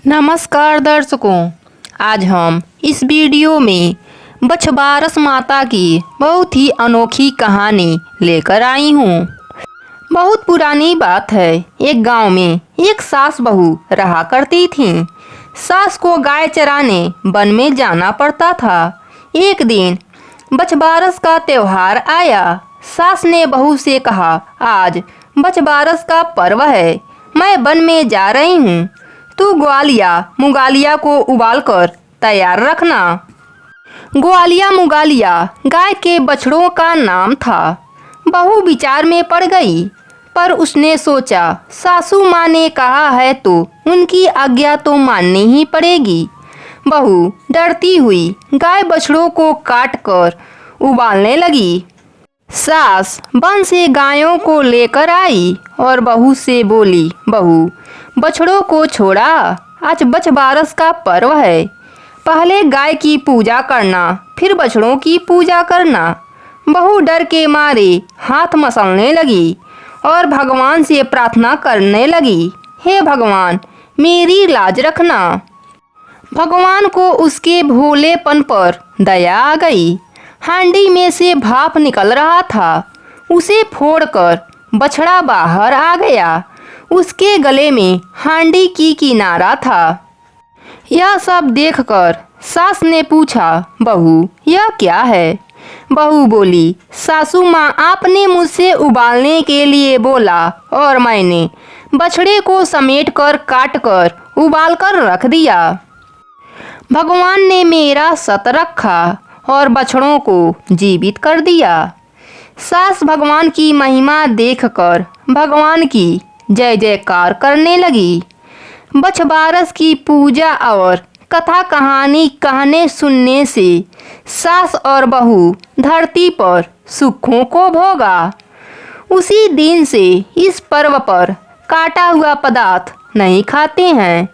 नमस्कार दर्शकों, आज हम इस वीडियो में बछबारस माता की बहुत ही अनोखी कहानी लेकर आई हूँ। बहुत पुरानी बात है। एक गांव में एक सास बहू रहा करती थीं। सास को गाय चराने वन में जाना पड़ता था। एक दिन बछबारस का त्योहार आया। सास ने बहू से कहा, आज बछबारस का पर्व है, मैं वन में जा रही हूँ, तू ग्वालिया मुगालिया को उबाल कर तैयार रखना। ग्वालिया मुगालिया गाय के बछड़ों का नाम था। बहू विचार में पड़ गई, पर उसने सोचा सासू माँ ने कहा है तो उनकी आज्ञा तो माननी ही पड़ेगी। बहू डरती हुई गाय बछड़ों को काट कर उबालने लगी। सास वन से गायों को लेकर आई और बहू से बोली, बहू बछड़ों को छोड़ा, आज बछबारस का पर्व है, पहले गाय की पूजा करना, फिर बछड़ों की पूजा करना। बहू डर के मारे हाथ मसलने लगी और भगवान से प्रार्थना करने लगी, हे भगवान मेरी लाज रखना। भगवान को उसके भोलेपन पर दया आ गई। हांडी में से भाप निकल रहा था, उसे फोड़कर बछड़ा बाहर आ गया। उसके गले में हांडी की किनारा था। यह सब देखकर सास ने पूछा, बहू यह क्या है? बहू बोली, सासू माँ आपने मुझसे उबालने के लिए बोला और मैंने बछड़े को समेट कर काट कर उबाल कर रख दिया। भगवान ने मेरा सत रखा और बछड़ों को जीवित कर दिया। सास भगवान की महिमा देखकर भगवान की जय जयकार करने लगी। बछबारस की पूजा और कथा कहानी कहने सुनने से सास और बहू धरती पर सुखों को भोगा। उसी दिन से इस पर्व पर काटा हुआ पदार्थ नहीं खाते हैं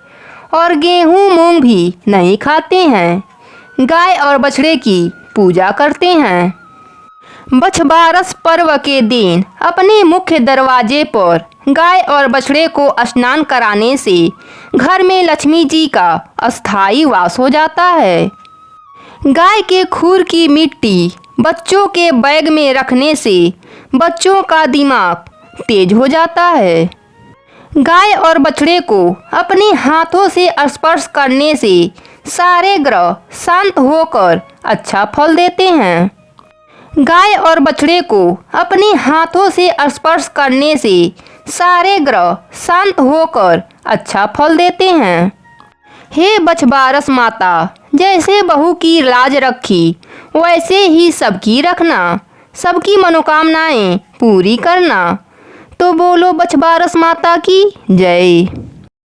और गेहूं मूंग भी नहीं खाते हैं। गाय और बछड़े की पूजा करते हैं। बछबारस पर्व के दिन अपने मुख्य दरवाजे पर गाय और बछड़े को स्नान कराने से घर में लक्ष्मी जी का अस्थायी वास हो जाता है। गाय के खूर की मिट्टी बच्चों के बैग में रखने से बच्चों का दिमाग तेज हो जाता है। गाय और बछड़े को अपने हाथों से स्पर्श करने से सारे ग्रह शांत होकर अच्छा फल देते हैं। गाय और बछड़े को अपने हाथों से स्पर्श करने से सारे ग्रह शांत होकर अच्छा फल देते हैं। हे बछबारस माता, जैसे बहू की लाज रखी वैसे ही सबकी रखना, सबकी मनोकामनाएं पूरी करना। तो बोलो बछबारस माता की जय।